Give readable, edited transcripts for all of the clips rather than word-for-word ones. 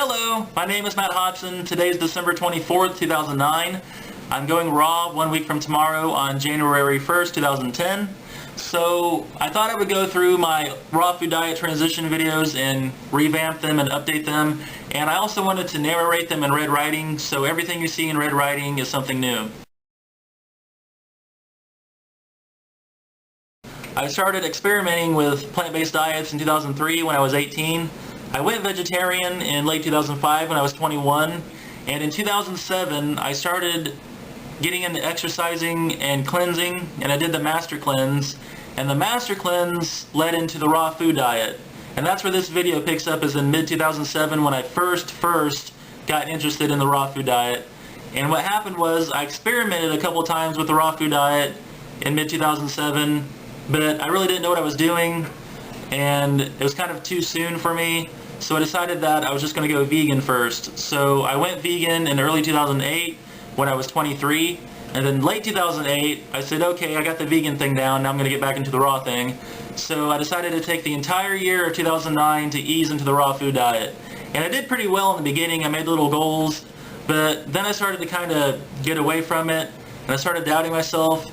Hello, my name is Matt Hodson. Today is December 24th, 2009. I'm going raw 1 week from tomorrow on January 1st, 2010. So I thought I would go through my raw food diet transition videos and revamp them and update them. And I also wanted to narrate them in red writing, so everything you see in red writing is something new. I started experimenting with plant-based diets in 2003 when I was 18. I went vegetarian in late 2005 when I was 21, and in 2007 I started getting into exercising and cleansing, and I did the Master Cleanse, and the Master Cleanse led into the raw food diet. And that's where this video picks up, is in mid-2007 when I first got interested in the raw food diet. And what happened was I experimented a couple times with the raw food diet in mid-2007, but I really didn't know what I was doing, and it was kind of too soon for me. So I decided that I was just going to go vegan first. So I went vegan in early 2008 when I was 23, and then late 2008 I said, okay, I got the vegan thing down, now I'm going to get back into the raw thing. So I decided to take the entire year of 2009 to ease into the raw food diet. And I did pretty well in the beginning. I made little goals, but then I started to kind of get away from it, and I started doubting myself.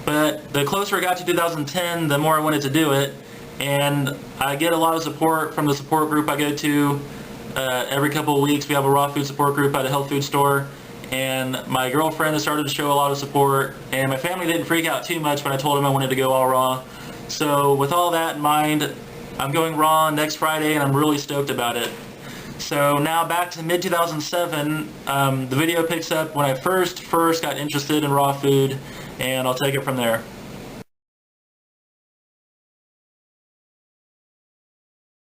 But the closer I got to 2010, the more I wanted to do it. And I get a lot of support from the support group I go to. Every couple of weeks we have a raw food support group at a health food store. And my girlfriend has started to show a lot of support. And my family didn't freak out too much when I told them I wanted to go all raw. So with all that in mind, I'm going raw next Friday, and I'm really stoked about it. So now back to mid-2007, the video picks up when I first got interested in raw food, and I'll take it from there.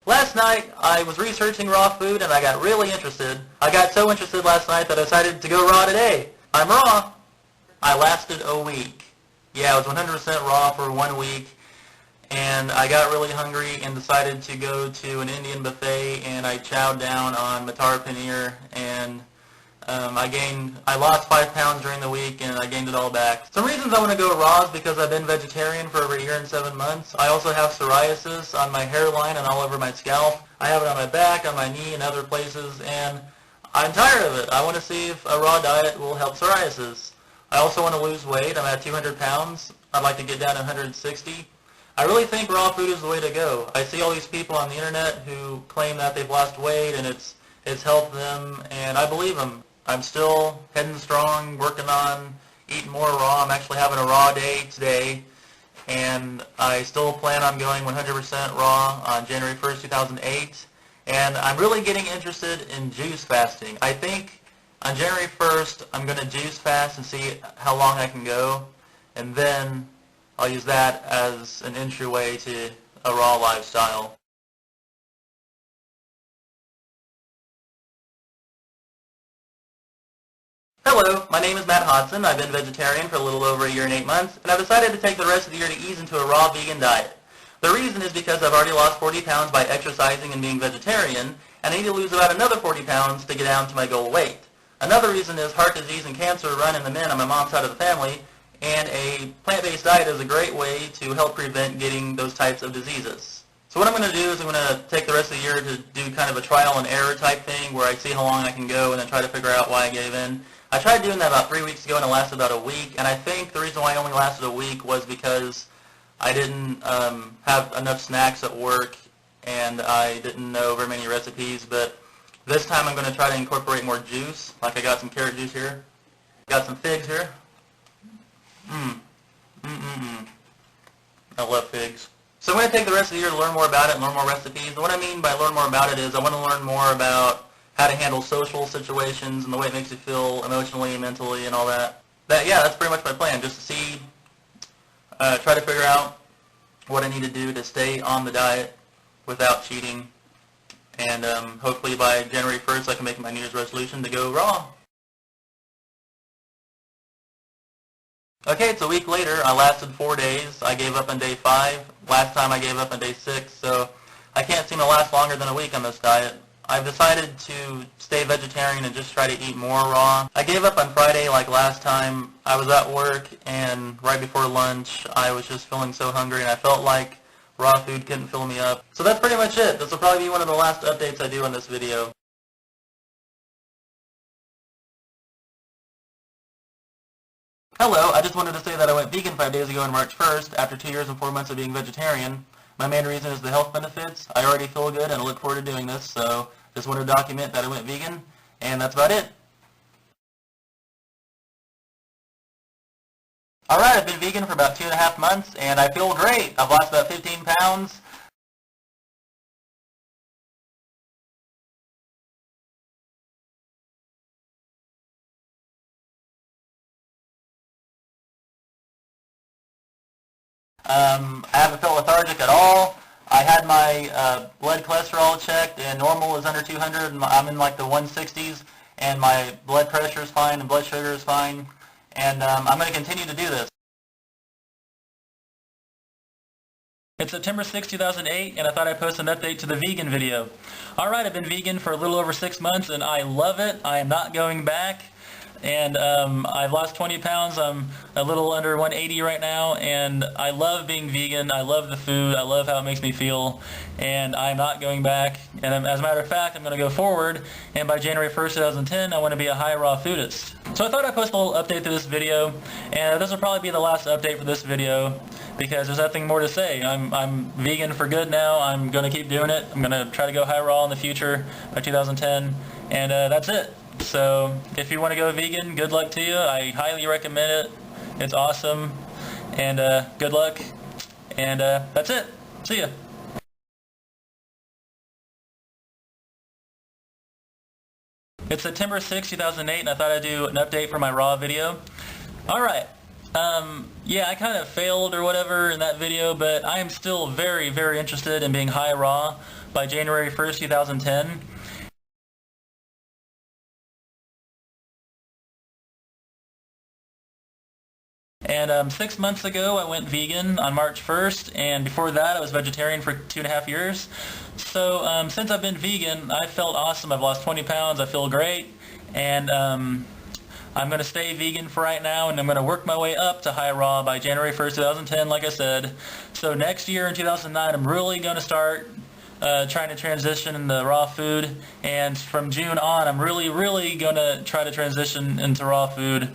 Last night I was researching raw food and I got really interested. I got so interested last night that I decided to go raw today. I'm raw. I lasted a week. Yeah, I was 100% raw for 1 week, and I got really hungry and decided to go to an Indian buffet, and I chowed down on matar paneer, and I lost 5 pounds during the week, and I gained it all back. Some reasons I want to go raw is because I've been vegetarian for over a year and 7 months. I also have psoriasis on my hairline and all over my scalp. I have it on my back, on my knee, and other places, and I'm tired of it. I want to see if a raw diet will help psoriasis. I also want to lose weight. I'm at 200 pounds. I'd like to get down to 160. I really think raw food is the way to go. I see all these people on the internet who claim that they've lost weight and it's helped them, and I believe them. I'm still heading strong, working on eating more raw. I'm actually having a raw day today, and I still plan on going 100% raw on January 1st, 2008. And I'm really getting interested in juice fasting. I think on January 1st, I'm going to juice fast and see how long I can go, and then I'll use that as an entryway to a raw lifestyle. Hello, my name is Matt Hodson. I've been vegetarian for a little over a year and 8 months, and I've decided to take the rest of the year to ease into a raw vegan diet. The reason is because I've already lost 40 pounds by exercising and being vegetarian, and I need to lose about another 40 pounds to get down to my goal weight. Another reason is heart disease and cancer run in the men on my mom's side of the family, and a plant-based diet is a great way to help prevent getting those types of diseases. So what I'm going to do is I'm going to take the rest of the year to do kind of a trial and error type thing where I see how long I can go and then try to figure out why I gave in. I tried doing that about 3 weeks ago, and it lasted about a week, and I think the reason why I only lasted a week was because I didn't have enough snacks at work, and I didn't know very many recipes. But this time I'm going to try to incorporate more juice. Like I got some carrot juice here, got some figs here. I love figs. So I'm going to take the rest of the year to learn more about it and learn more recipes. And what I mean by learn more about it is I want to learn more about how to handle social situations and the way it makes you feel emotionally, mentally, and all that. Yeah, that's pretty much my plan, just to see, try to figure out what I need to do to stay on the diet without cheating. And hopefully by January 1st I can make my New Year's resolution to go raw. Okay, it's a week later. I lasted 4 days. I gave up on day 5. Last time I gave up on day 6, so I can't seem to last longer than a week on this diet. I've decided to stay vegetarian and just try to eat more raw. I gave up on Friday like last time. I was at work, and right before lunch I was just feeling so hungry, and I felt like raw food couldn't fill me up. So that's pretty much it. This will probably be one of the last updates I do on this video. Hello, I just wanted to say that I went vegan 5 days ago on March 1st after 2 years and 4 months of being vegetarian. My main reason is the health benefits. I already feel good and I look forward to doing this, so just wanted to document that I went vegan, and that's about it. Alright, I've been vegan for about 2.5 months and I feel great. I've lost about 15 pounds. I haven't felt lethargic at all. I had my blood cholesterol checked and normal is under 200 and I'm in like the 160s, and my blood pressure is fine and blood sugar is fine, and I'm going to continue to do this. It's September 6, 2008, and I thought I'd post an update to the vegan video. Alright, I've been vegan for a little over 6 months and I love it. I am not going back. And I've lost 20 pounds. I'm a little under 180 right now, and I love being vegan. I love the food. I love how it makes me feel, and I'm not going back. And as a matter of fact, I'm going to go forward, and by January 1st, 2010, I want to be a high raw foodist. So I thought I'd post a little update to this video, and this will probably be the last update for this video because there's nothing more to say. I'm vegan for good now. I'm going to keep doing it. I'm going to try to go high raw in the future by 2010, and that's it. So if you want to go vegan, good luck to you. I highly recommend it. It's awesome, and good luck, and that's it. See ya. It's September 6, 2008, and I thought I'd do an update for my raw video. Alright, yeah, I kind of failed or whatever in that video, but I am still very, very interested in being high raw by January 1st, 2010. And 6 months ago I went vegan on March 1st, and before that I was vegetarian for 2.5 years. So since I've been vegan, I felt awesome. I've lost 20 pounds, I feel great, and I'm going to stay vegan for right now, and I'm going to work my way up to high raw by January 1st, 2010, like I said. So next year in 2009 I'm really going to start trying to transition into raw food, and from June on I'm really going to try to transition into raw food.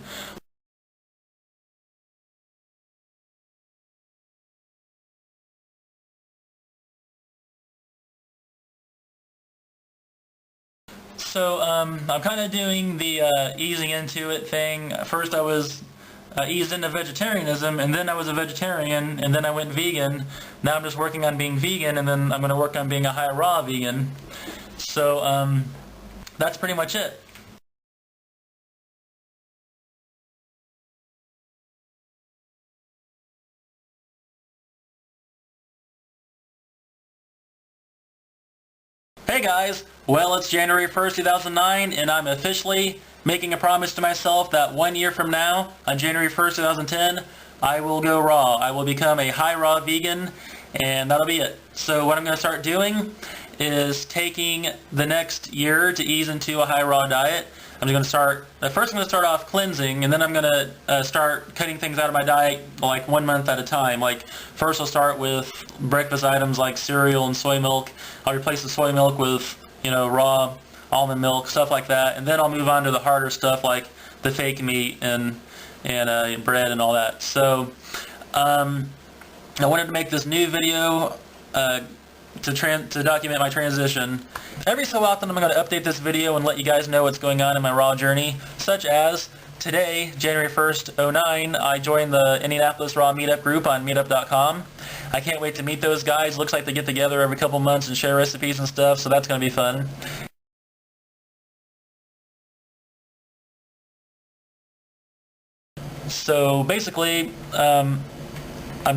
So I'm kind of doing the easing into it thing. First I was eased into vegetarianism, and then I was a vegetarian, and then I went vegan. Now I'm just working on being vegan, and then I'm going to work on being a high raw vegan. So that's pretty much it. Hey guys, well, it's January 1st, 2009, and I'm officially making a promise to myself that 1 year from now, on January 1st, 2010, I will go raw. I will become a high raw vegan, and that'll be it. So what I'm going to start doing is taking the next year to ease into a high raw diet. I'm going to start, first I'm going to start off cleansing, and then I'm going to start cutting things out of my diet like 1 month at a time. Like first I'll start with breakfast items like cereal and soy milk. I'll replace the soy milk with, you know, raw almond milk, stuff like that, and then I'll move on to the harder stuff like the fake meat and bread and all that. So I wanted to make this new video to document my transition. Every so often I'm going to update this video and let you guys know what's going on in my raw journey, such as today, January 1st, 2009, I joined the Indianapolis Raw Meetup group on Meetup.com. I can't wait to meet those guys. Looks like they get together every couple months and share recipes and stuff, so that's going to be fun. So basically, I'm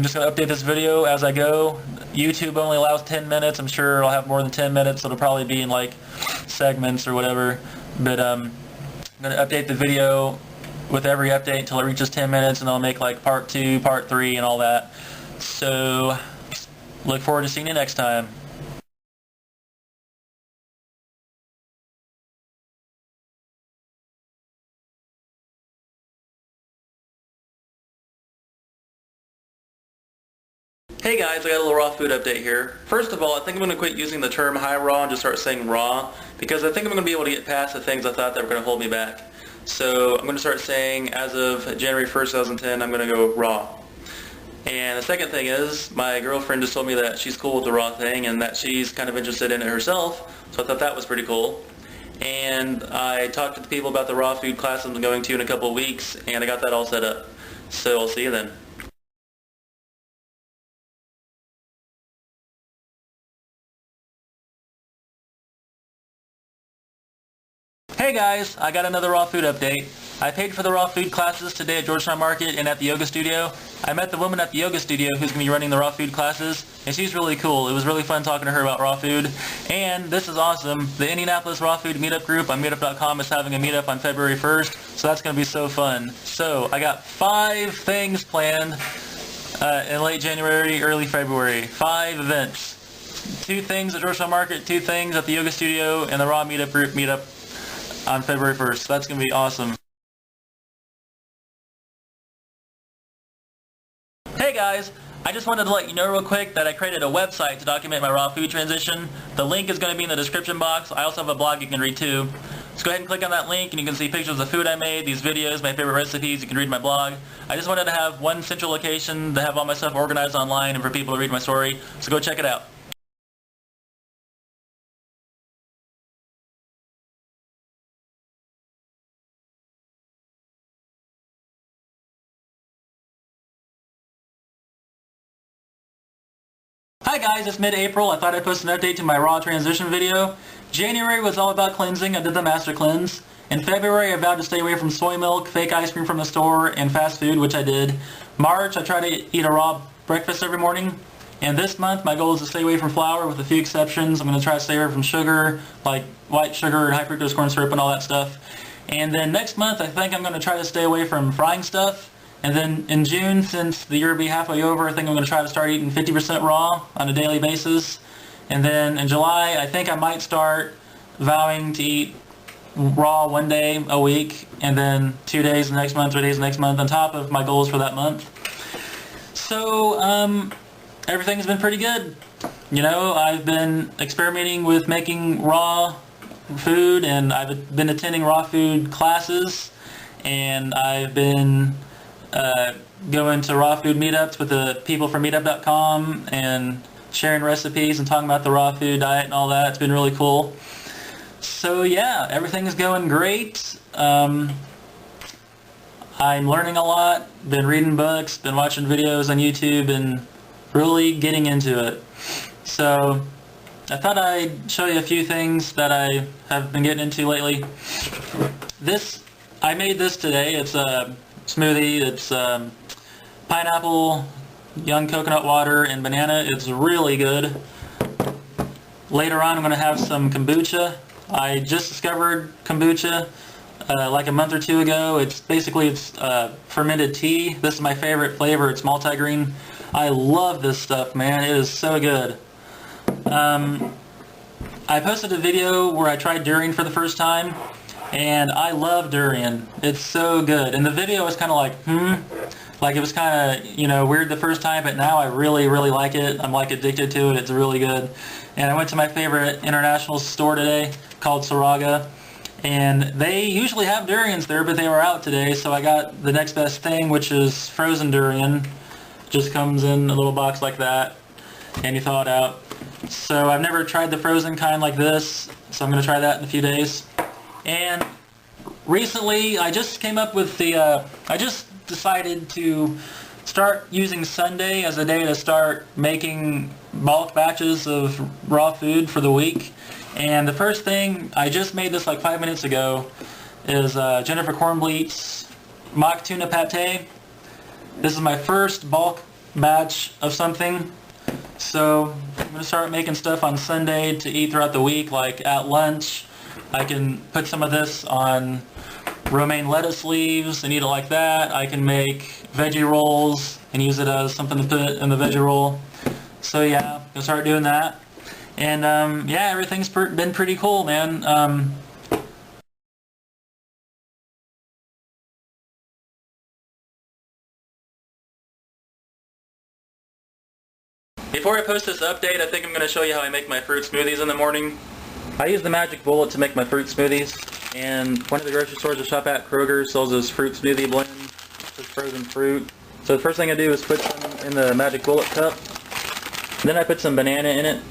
just going to update this video as I go. YouTube only allows 10 minutes. I'm sure I'll have more than 10 minutes, so it'll probably be in like segments or whatever. But I'm going to update the video with every update until it reaches 10 minutes, and I'll make like part 2, part 3, and all that. So look forward to seeing you next time. Hey guys, I got a little raw food update here. First of all, I think I'm going to quit using the term high raw and just start saying raw, because I think I'm going to be able to get past the things I thought that were going to hold me back. So I'm going to start saying as of January 1st, 2010, I'm going to go raw. And the second thing is, my girlfriend just told me that she's cool with the raw thing and that she's kind of interested in it herself, so I thought that was pretty cool. And I talked to the people about the raw food class I'm going to in a couple of weeks, and I got that all set up. So I'll see you then. Hey guys, I got another raw food update. I paid for the raw food classes today at Georgetown Market and at the yoga studio. I met the woman at the yoga studio who's going to be running the raw food classes, and she's really cool. It was really fun talking to her about raw food. And this is awesome. The Indianapolis Raw Food Meetup group on Meetup.com is having a meetup on February 1st, so that's going to be so fun. So I got 5 things planned in late January, early February. 5 events. 2 things at Georgetown Market, 2 things at the yoga studio, and the raw meetup group meetup on February 1st. That's going to be awesome. Hey guys, I just wanted to let you know real quick that I created a website to document my raw food transition. The link is going to be in the description box. I also have a blog you can read too. Just go ahead and click on that link and you can see pictures of the food I made, these videos, my favorite recipes. You can read my blog. I just wanted to have one central location to have all my stuff organized online and for people to read my story. So go check it out. Hi guys, it's mid-April. I thought I'd post an update to my raw transition video. January was all about cleansing. I did the master cleanse. In February, I vowed to stay away from soy milk, fake ice cream from the store, and fast food, which I did. March, I try to eat a raw breakfast every morning. And this month, my goal is to stay away from flour with a few exceptions. I'm going to try to stay away from sugar, like white sugar and high fructose corn syrup and all that stuff. And then next month, I think I'm going to try to stay away from frying stuff. And then in June, since the year will be halfway over, I think I'm going to try to start eating 50% raw on a daily basis. And then in July, I think I might start vowing to eat raw 1 day a week, and then 2 days the next month, 3 days the next month, on top of my goals for that month. So everything's been pretty good. You know, I've been experimenting with making raw food, and I've been attending raw food classes, and I've been going to raw food meetups with the people from Meetup.com and sharing recipes and talking about the raw food diet and all that. It's been really cool. So yeah, everything's going great. I'm learning a lot, been reading books, been watching videos on YouTube, and really getting into it. So I thought I'd show you a few things that I have been getting into lately. I made this today. It's a smoothie. It's pineapple, young coconut water, and banana. It's really good. Later on, I'm going to have some kombucha. I just discovered kombucha like a month or 2 ago. It's basically fermented tea. This is my favorite flavor. It's multigrain. I love this stuff, man. It is so good. I posted a video where I tried durian for the first time, and I love durian. It's so good. And the video was kind of like, like it was kind of, weird the first time, but now I really, really like it. I'm like addicted to it. It's really good. And I went to my favorite international store today called Saraga, and they usually have durians there, but they were out today, so I got the next best thing, which is frozen durian. Just comes in a little box like that, and you thaw it out. So I've never tried the frozen kind like this, so I'm going to try that in a few days. And recently, I just came up with I just decided to start using Sunday as a day to start making bulk batches of raw food for the week. And the first thing, I just made this like 5 minutes ago, is Jennifer Kornbleet's mock tuna pâté. This is my first bulk batch of something. So I'm going to start making stuff on Sunday to eat throughout the week, like at lunch. I can put some of this on romaine lettuce leaves and eat it like that. I can make veggie rolls and use it as something to put in the veggie roll. So yeah, I'm going to start doing that. And yeah, everything's been pretty cool, man. Before I post this update, I think I'm going to show you how I make my fruit smoothies in the morning. I use the magic bullet to make my fruit smoothies. And one of the grocery stores I shop at, Kroger, sells this fruit smoothie blend, this frozen fruit. So the first thing I do is put some in the magic bullet cup. Then I put some banana in it.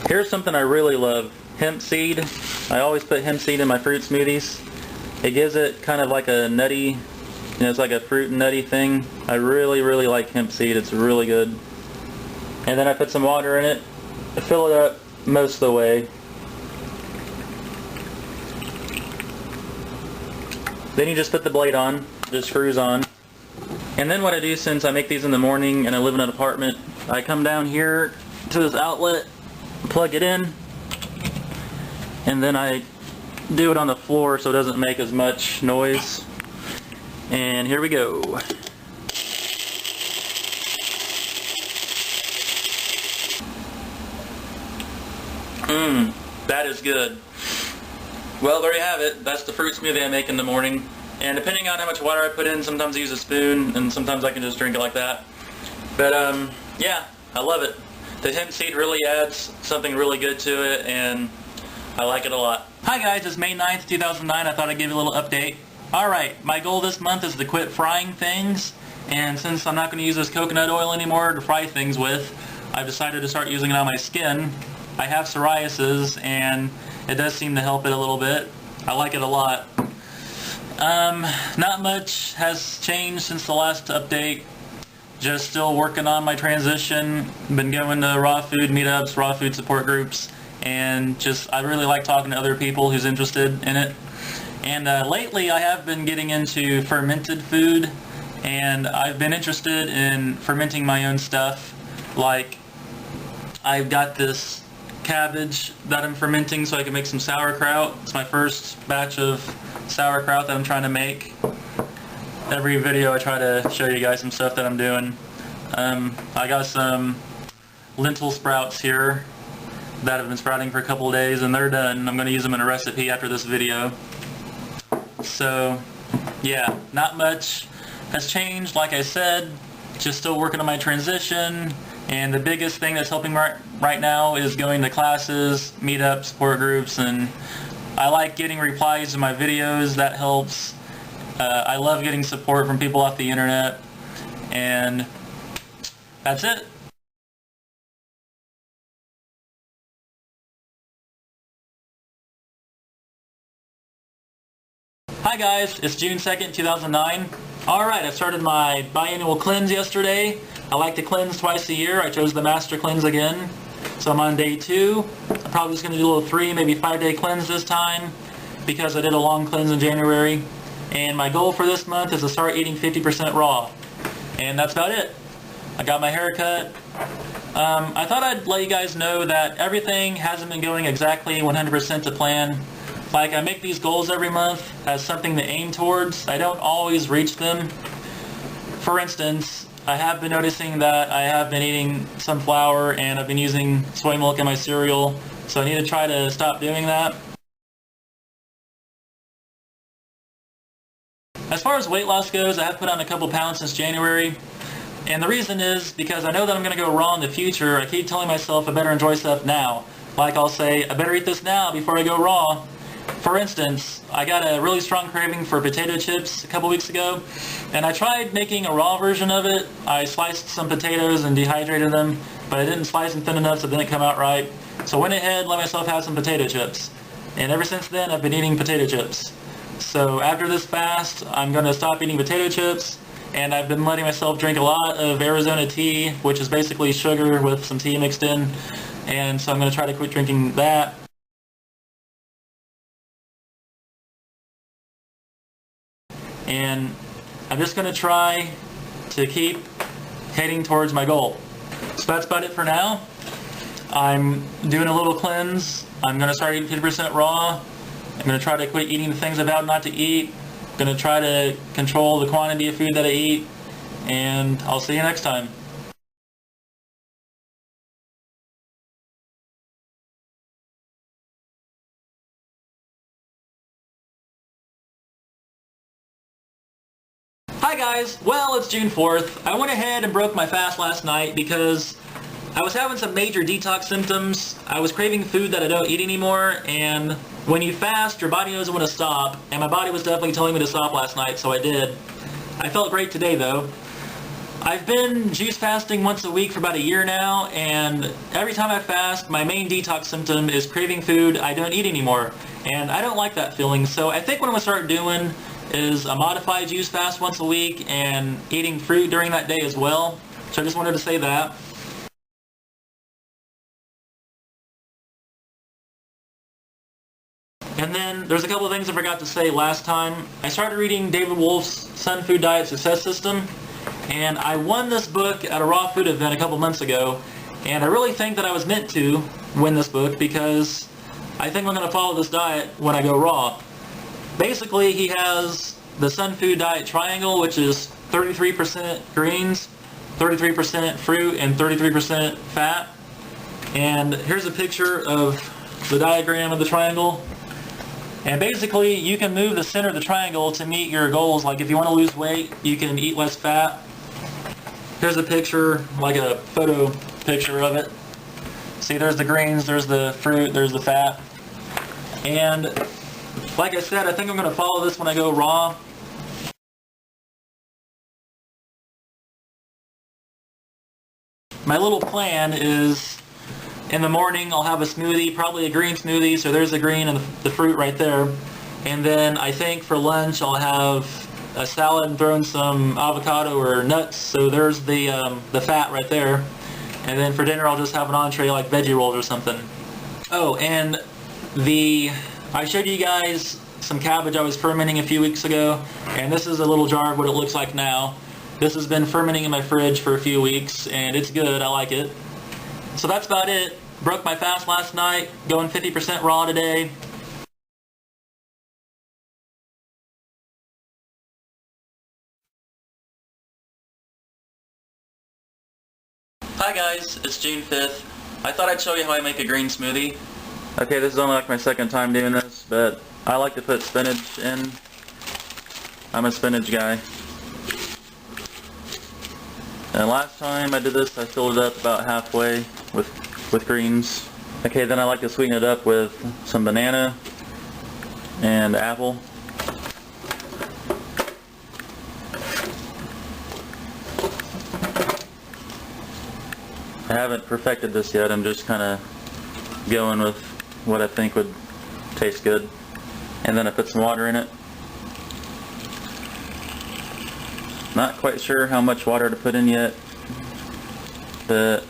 Here's something I really love, hemp seed. I always put hemp seed in my fruit smoothies. It gives it kind of like a nutty, it's like a fruit and nutty thing. I really, really like hemp seed. It's really good. And then I put some water in it. I fill it up most of the way. Then you just put the blade on, just screws on. And then what I do, since I make these in the morning and I live in an apartment, I come down here to this outlet, plug it in, and then I do it on the floor so it doesn't make as much noise. And here we go. That is good. Well, there you have it. That's the fruit smoothie I make in the morning. And depending on how much water I put in, sometimes I use a spoon, and sometimes I can just drink it like that. But yeah, I love it. The hemp seed really adds something really good to it, and I like it a lot. Hi guys, it's May 9th, 2009. I thought I'd give you a little update. Alright, my goal this month is to quit frying things, and since I'm not going to use this coconut oil anymore to fry things with, I've decided to start using it on my skin. I have psoriasis, and it does seem to help it a little bit. I like it a lot. Not much has changed since the last update. Just still working on my transition. Been going to raw food meetups, raw food support groups, and just I really like talking to other people who's interested in it. And lately I have been getting into fermented food, and I've been interested in fermenting my own stuff. Like, I've got this cabbage that I'm fermenting so I can make some sauerkraut. It's my first batch of sauerkraut that I'm trying to make. Every video I try to show you guys some stuff that I'm doing. I got some lentil sprouts here that have been sprouting for a couple of days, and they're done. I'm going to use them in a recipe after this video. So yeah, not much has changed. Like I said, just still working on my transition, and the biggest thing that's helping right now is going to classes, meetups, support groups, and I like getting replies to my videos. That helps. I love getting support from people off the internet, and that's it. Hi guys, it's June 2nd, 2009. Alright, I started my biannual cleanse yesterday. I like to cleanse twice a year. I chose the Master Cleanse again. So I'm on day 2. I'm probably just going to do a little 3, maybe 5-day cleanse this time, because I did a long cleanse in January. And my goal for this month is to start eating 50% raw. And that's about it. I got my hair cut. I thought I'd let you guys know that everything hasn't been going exactly 100% to plan. Like, I make these goals every month as something to aim towards. I don't always reach them. For instance, I have been noticing that I have been eating some flour and I've been using soy milk in my cereal, so I need to try to stop doing that. As far as weight loss goes, I have put on a couple pounds since January, and the reason is because I know that I'm going to go raw in the future. I keep telling myself I better enjoy stuff now. Like, I'll say, I better eat this now before I go raw. For instance, I got a really strong craving for potato chips a couple weeks ago, and I tried making a raw version of it. I sliced some potatoes and dehydrated them, but I didn't slice them thin enough so it didn't come out right. So I went ahead and let myself have some potato chips. And ever since then, I've been eating potato chips. So after this fast, I'm going to stop eating potato chips, and I've been letting myself drink a lot of Arizona tea, which is basically sugar with some tea mixed in. And so I'm going to try to quit drinking that. And I'm just going to try to keep heading towards my goal. So that's about it for now. I'm doing a little cleanse. I'm going to start eating 50% raw. I'm going to try to quit eating the things I vowed not to eat. I'm going to try to control the quantity of food that I eat. And I'll see you next time. Hi guys, well, it's June 4th. I went ahead and broke my fast last night because I was having some major detox symptoms. I was craving food that I don't eat anymore, and when you fast, your body doesn't want to stop, and my body was definitely telling me to stop last night, so I did. I felt great today though. I've been juice fasting once a week for about a year now, and every time I fast, my main detox symptom is craving food I don't eat anymore, and I don't like that feeling, so I think what I'm going to start doing is a modified juice fast once a week and eating fruit during that day as well, so I just wanted to say that. And then there's a couple of things I forgot to say last time. I started reading David Wolf's Sun Food Diet Success System, and I won this book at a raw food event a couple months ago, and I really think that I was meant to win this book because I think I'm going to follow this diet when I go raw. Basically, he has the Sun Food Diet Triangle, which is 33% greens, 33% fruit, and 33% fat. And here's a picture of the diagram of the triangle. And basically, you can move the center of the triangle to meet your goals. Like if you want to lose weight, you can eat less fat. Here's a picture, like a photo picture of it. See, there's the greens, there's the fruit, there's the fat. And like I said, I think I'm going to follow this when I go raw. My little plan is, in the morning I'll have a smoothie, probably a green smoothie, so there's the green and the fruit right there. And then I think for lunch I'll have a salad and throw in some avocado or nuts, so there's the fat right there. And then for dinner I'll just have an entree like veggie rolls or something. Oh, and I showed you guys some cabbage I was fermenting a few weeks ago, and this is a little jar of what it looks like now. This has been fermenting in my fridge for a few weeks, and it's good, I like it. So that's about it. Broke my fast last night, going 50% raw today. Hi guys, it's June 5th. I thought I'd show you how I make a green smoothie. Okay, this is only like my second time doing this, but I like to put spinach in. I'm a spinach guy. And last time I did this, I filled it up about halfway with greens. Okay, then I like to sweeten it up with some banana and apple. I haven't perfected this yet, I'm just kind of going with what I think would taste good. And then I put some water in it. Not quite sure how much water to put in yet, but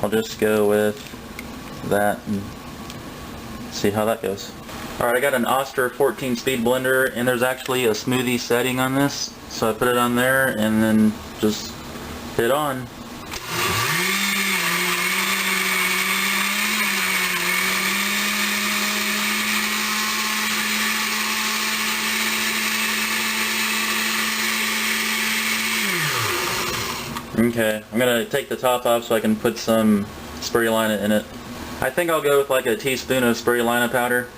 I'll just go with that and see how that goes. Alright, I got an Oster 14 speed blender, and there's actually a smoothie setting on this, so I put it on there and then just hit on. Okay, I'm going to take the top off so I can put some spirulina in it. I think I'll go with like a teaspoon of spirulina powder.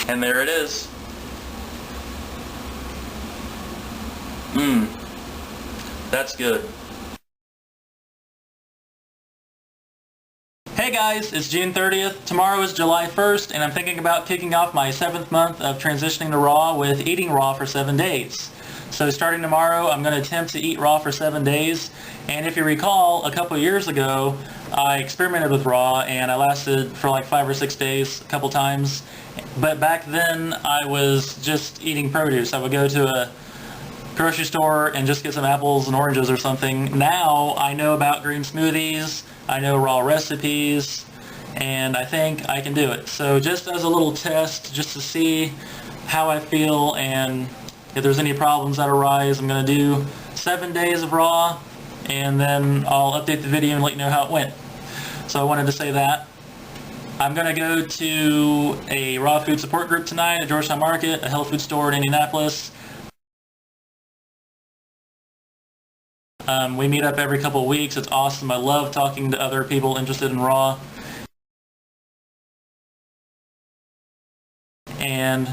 And there it is. That's good. Hey guys, it's June 30th. Tomorrow is July 1st, and I'm thinking about kicking off my 7th month of transitioning to raw with eating raw for 7 days. So starting tomorrow, I'm going to attempt to eat raw for 7 days. And if you recall, a couple of years ago, I experimented with raw, and I lasted for like 5 or 6 days a couple times. But back then, I was just eating produce. I would go to a grocery store and just get some apples and oranges or something. Now I know about green smoothies, I know raw recipes, and I think I can do it. So just as a little test, just to see how I feel and if there's any problems that arise, I'm going to do 7 days of raw, and then I'll update the video and let you know how it went. So I wanted to say that. I'm going to go to a raw food support group tonight at Georgetown Market, a health food store in Indianapolis. We meet up every couple of weeks. It's awesome. I love talking to other people interested in raw. And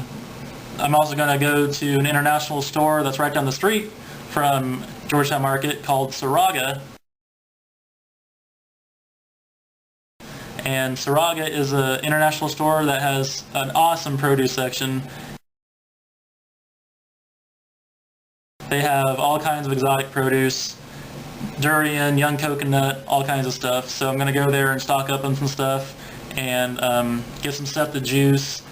I'm also going to go to an international store that's right down the street from Georgetown Market called Saraga. And Saraga is an international store that has an awesome produce section. They have all kinds of exotic produce, durian, young coconut, all kinds of stuff. So I'm going to go there and stock up on some stuff and get some stuff to juice.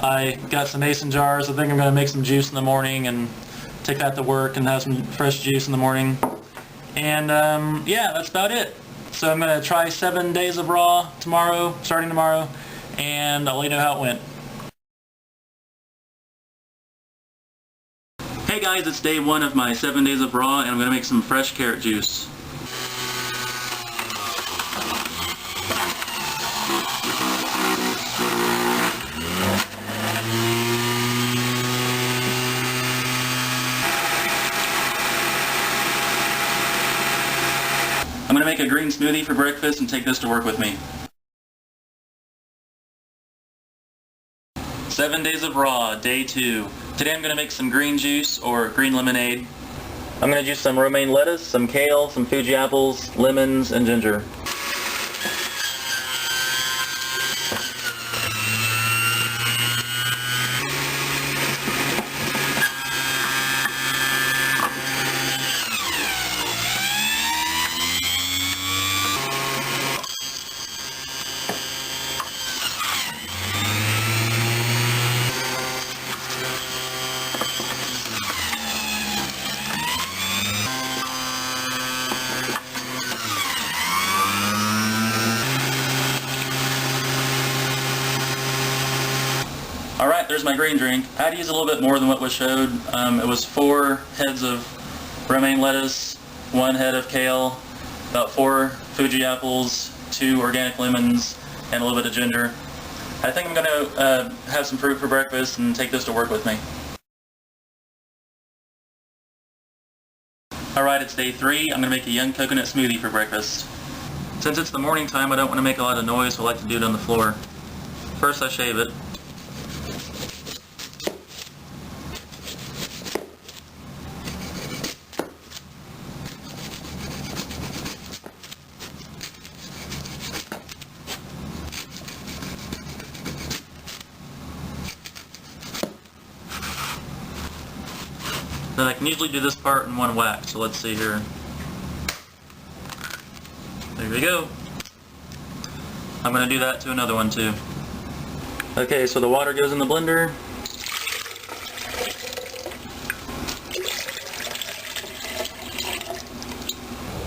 I got some mason jars. I think I'm going to make some juice in the morning and take that to work and have some fresh juice in the morning. And yeah, that's about it. So I'm going to try 7 days of raw tomorrow, starting tomorrow, and I'll let you know how it went. Hey guys, it's day 1 of my 7 days of raw, and I'm going to make some fresh carrot juice. I'm going to make a green smoothie for breakfast and take this to work with me. 7 days of raw, day 2. Today I'm going to make some green juice or green lemonade. I'm going to juice some romaine lettuce, some kale, some Fuji apples, lemons, and ginger. Alright, there's my green drink. I had to use a little bit more than what was showed. It was 4 heads of romaine lettuce, 1 head of kale, about 4 Fuji apples, 2 organic lemons, and a little bit of ginger. I think I'm going to have some fruit for breakfast and take this to work with me. Alright, it's day 3. I'm going to make a young coconut smoothie for breakfast. Since it's the morning time, I don't want to make a lot of noise, so I like to do it on the floor. First I shave it. Then I can usually do this part in one whack, so let's see here. There we go. I'm going to do that to another one too. Okay, so the water goes in the blender.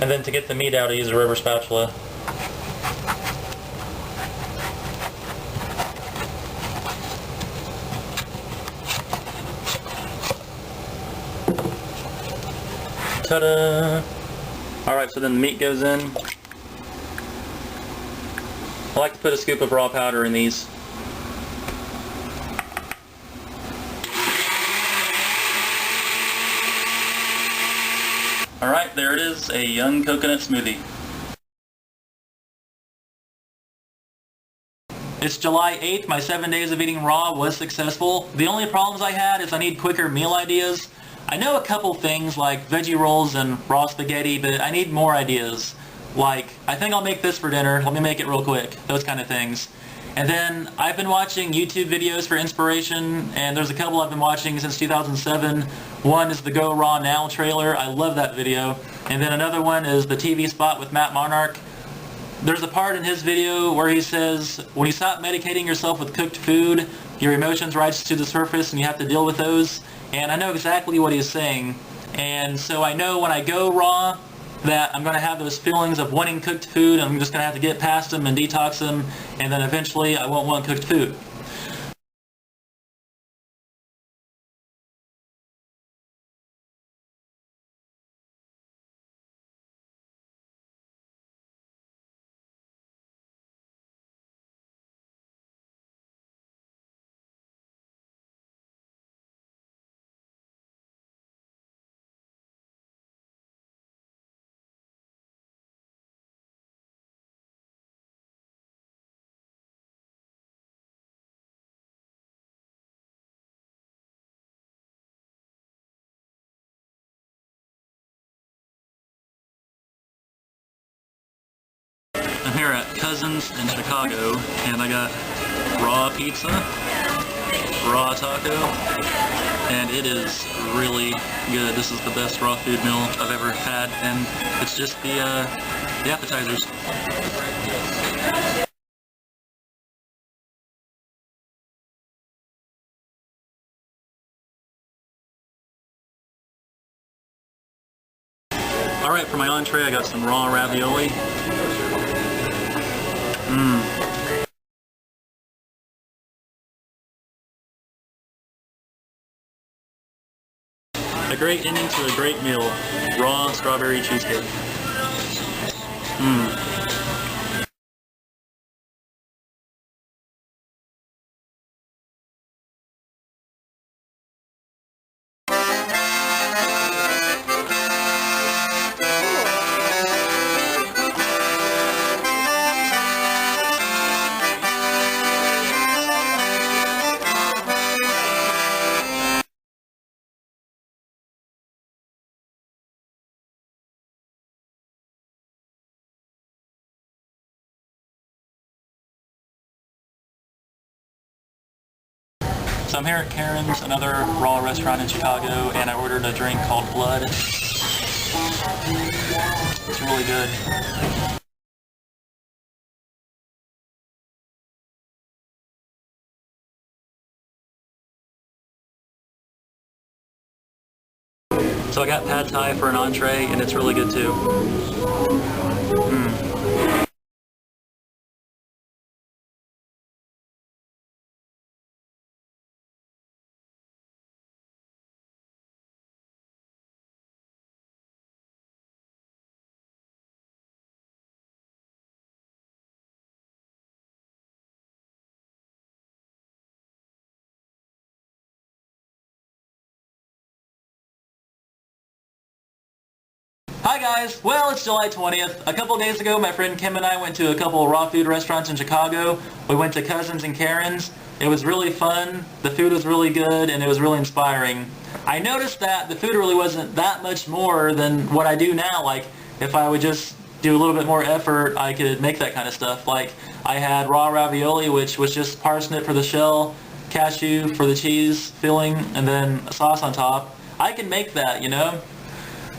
And then to get the meat out, I use a rubber spatula. Ta-da! Alright, so then the meat goes in. I like to put a scoop of raw powder in these. Alright, there it is, a young coconut smoothie. It's July 8th, my 7 days of eating raw was successful. The only problems I had is I need quicker meal ideas. I know a couple things like veggie rolls and raw spaghetti, but I need more ideas. Like, I think I'll make this for dinner, let me make it real quick, those kind of things. And then I've been watching YouTube videos for inspiration, and there's a couple I've been watching since 2007. One is the Go Raw Now trailer, I love that video. And then another one is the TV spot with Matt Monarch. There's a part in his video where he says, when you stop medicating yourself with cooked food, your emotions rise to the surface and you have to deal with those. And I know exactly what he's saying. And so I know when I go raw that I'm going to have those feelings of wanting cooked food. I'm just going to have to get past them and detox them. And then eventually I won't want cooked food. here at Cousins in Chicago, and I got raw pizza, raw taco, and it is really good. This is the best raw food meal I've ever had, and it's just the appetizers. Alright, for my entree I got some raw ravioli. A great ending to a great meal. Raw strawberry cheesecake. So I'm here at Karen's, another raw restaurant in Chicago, and I ordered a drink called Blood. It's really good. So I got Pad Thai for an entree, and it's really good too. Hi guys! Well, it's July 20th. A couple days ago, my friend Kim and I went to a couple of raw food restaurants in Chicago. We went to Cousins and Karen's. It was really fun, the food was really good, and it was really inspiring. I noticed that the food really wasn't that much more than what I do now. Like, if I would just do a little bit more effort, I could make that kind of stuff. Like, I had raw ravioli, which was just parsnip for the shell, cashew for the cheese filling, and then a sauce on top. I can make that, you know?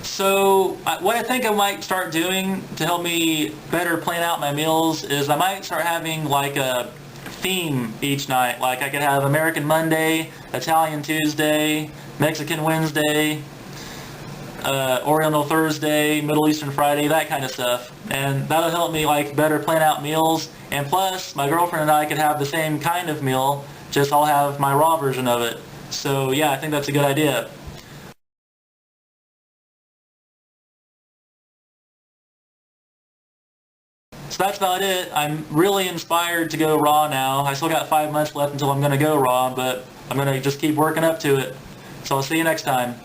So what I think I might start doing to help me better plan out my meals is I might start having like a theme each night. Like I could have American Monday, Italian Tuesday, Mexican Wednesday, Oriental Thursday, Middle Eastern Friday, that kind of stuff. And that'll help me like better plan out meals. And plus, my girlfriend and I could have the same kind of meal, just I'll have my raw version of it. So yeah, I think that's a good idea. So that's about it. I'm really inspired to go raw now. I still got 5 months left until I'm going to go raw, but I'm going to just keep working up to it. So I'll see you next time.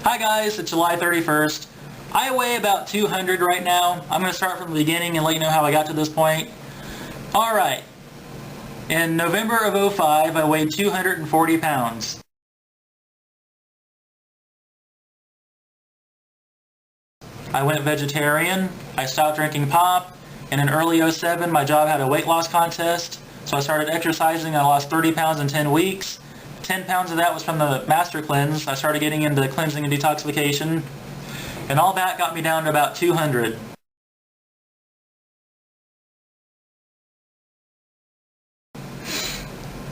Hi guys, it's July 31st. I weigh about 200 right now. I'm going to start from the beginning and let you know how I got to this point. Alright. In November of 2005, I weighed 240 pounds. I went vegetarian, I stopped drinking pop, and in early 2007 my job had a weight loss contest, so I started exercising. I lost 30 pounds in 10 weeks. 10 pounds of that was from the Master Cleanse. I started getting into cleansing and detoxification, and all that got me down to about 200.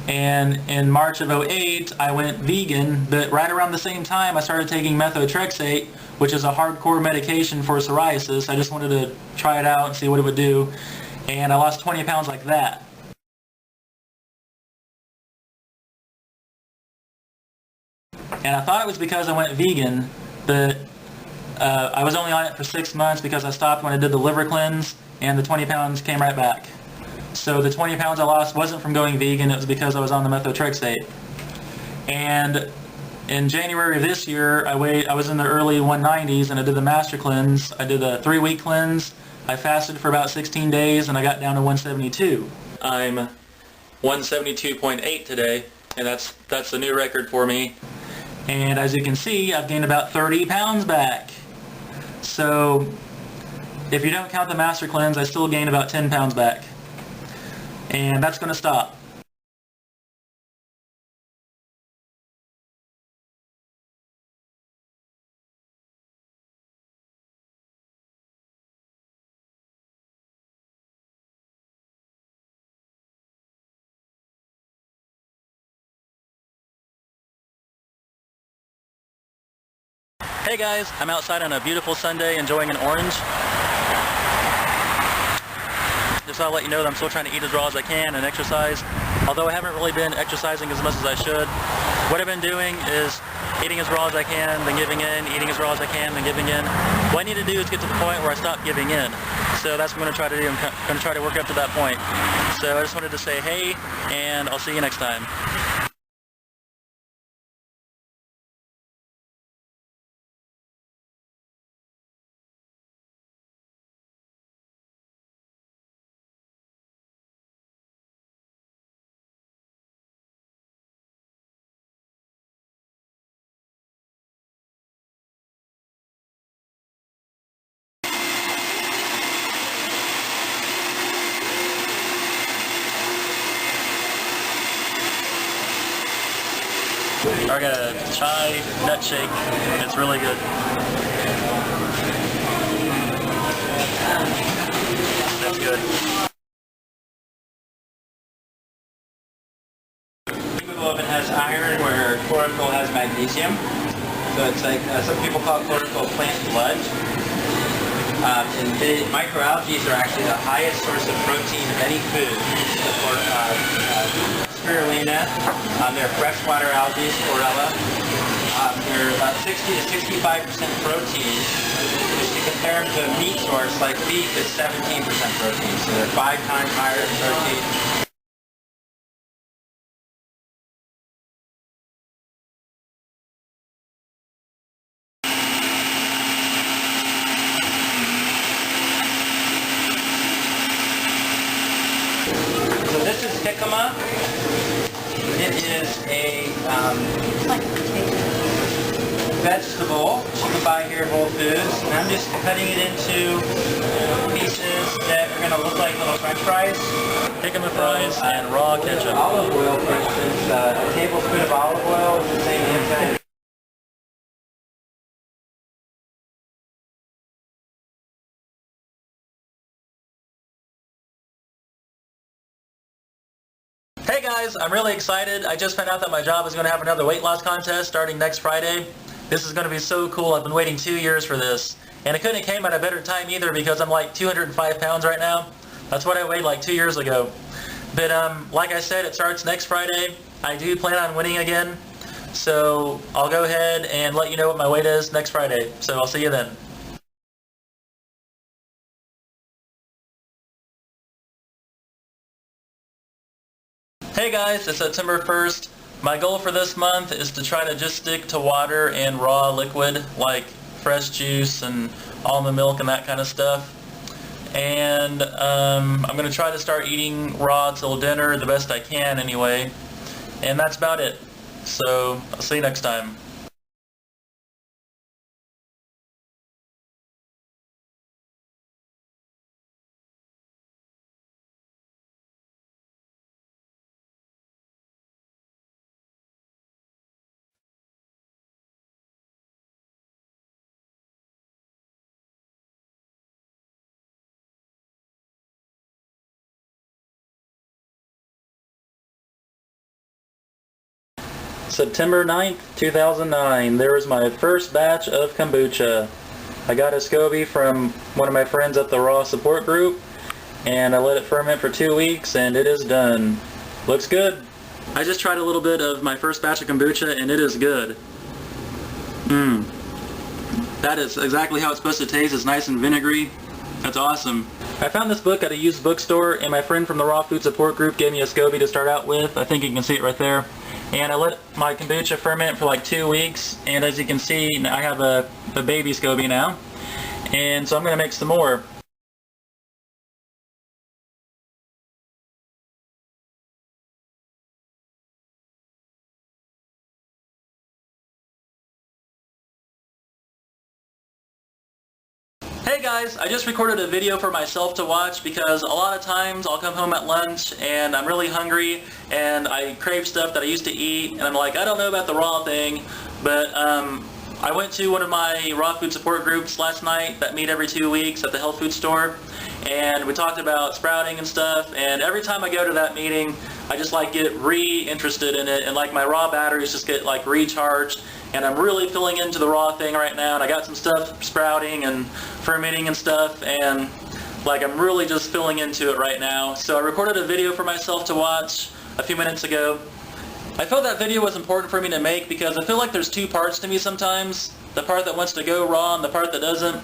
And in March of 2008, I went vegan, but right around the same time I started taking methotrexate, which is a hardcore medication for psoriasis. I just wanted to try it out and see what it would do, and I lost 20 pounds like that. And I thought it was because I went vegan, but I was only on it for 6 months because I stopped when I did the liver cleanse, and the 20 pounds came right back. So the 20 pounds I lost wasn't from going vegan, it was because I was on the methotrexate. And in January of this year, I was in the early 190s and I did the Master Cleanse. I did a 3-week cleanse. I fasted for about 16 days and I got down to 172. I'm 172.8 today, and that's a new record for me. And as you can see, I've gained about 30 pounds back. So if you don't count the master cleanse, I still gain about 10 pounds back. And that's going to stop. Hey guys, I'm outside on a beautiful Sunday enjoying an orange. Just thought I'd let you know that I'm still trying to eat as raw as I can and exercise. Although I haven't really been exercising as much as I should. What I've been doing is eating as raw as I can, then giving in, eating as raw as I can, then giving in. What I need to do is get to the point where I stop giving in. So that's what I'm going to try to do. I'm going to try to work up to that point. So I just wanted to say hey, and I'll see you next time. I got a chai nut shake. It's really good. That's good. Hemoglobin has iron where chlorophyll has magnesium. So it's like, some people call chlorophyll plant blood. And microalgae are actually the highest source of protein of any food. Spirulina, they're freshwater algae, chlorella. They're about 60 to 65% protein, which to compare them to a meat source like beef is 17% protein. So they're 5 times higher in protein. So this is jicama. It is a vegetable you can buy here at Whole Foods. And I'm just cutting it into pieces that are going to look like little french fries. Jicama fries and raw ketchup. Olive oil, for instance, a tablespoon of olive oil is the same impact. Hey guys, I'm really excited. I just found out that my job is going to have another weight loss contest starting next Friday. This is going to be so cool. I've been waiting 2 years for this. And it couldn't have came at a better time either because I'm like 205 pounds right now. That's what I weighed like 2 years ago. But like I said, it starts next Friday. I do plan on winning again. So I'll go ahead and let you know what my weight is next Friday. So I'll see you then. Hey guys, it's September 1st. My goal for this month is to try to just stick to water and raw liquid like fresh juice and almond milk and that kind of stuff. And I'm going to try to start eating raw till dinner the best I can anyway. And that's about it. So I'll see you next time. September 9th, 2009, there was my first batch of kombucha. I got a SCOBY from one of my friends at the Raw support group, and I let it ferment for 2 weeks, and it is done. Looks good. I just tried a little bit of my first batch of kombucha, and it is good. That is exactly how it's supposed to taste. It's nice and vinegary. That's awesome. I found this book at a used bookstore, and my friend from the Raw Food Support Group gave me a SCOBY to start out with. I think you can see it right there. And I let my kombucha ferment for like 2 weeks, and as you can see, I have a baby SCOBY now. And so I'm going to make some more. Hey guys, I just recorded a video for myself to watch because a lot of times I'll come home at lunch and I'm really hungry and I crave stuff that I used to eat and I'm like, I don't know about the raw thing, but I went to one of my raw food support groups last night that meet every 2 weeks at the health food store, and we talked about sprouting and stuff, and every time I go to that meeting I just like get re-interested in it, and like my raw batteries just get like recharged, and I'm really filling into the raw thing right now, and I got some stuff sprouting and fermenting and stuff, and like I'm really just filling into it right now. So I recorded a video for myself to watch a few minutes ago. I felt that video was important for me to make because I feel like there's two parts to me sometimes. The part that wants to go raw and the part that doesn't.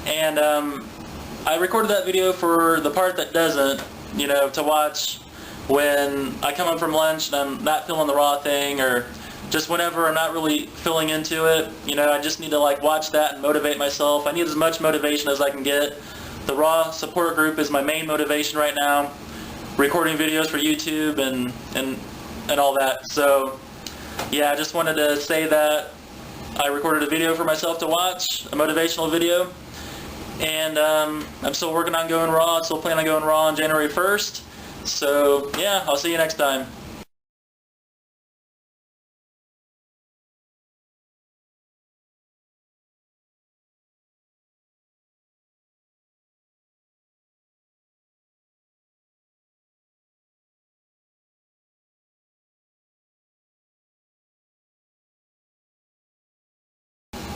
And I recorded that video for the part that doesn't, you know, to watch when I come home from lunch and I'm not feeling the raw thing, or just whenever I'm not really feeling into it. You know, I just need to like watch that and motivate myself. I need as much motivation as I can get. The raw support group is my main motivation right now. Recording videos for YouTube and all that. So yeah, I just wanted to say that I recorded a video for myself to watch, a motivational video, and I'm still working on going raw, still planning on going raw on January 1st. So yeah, I'll see you next time.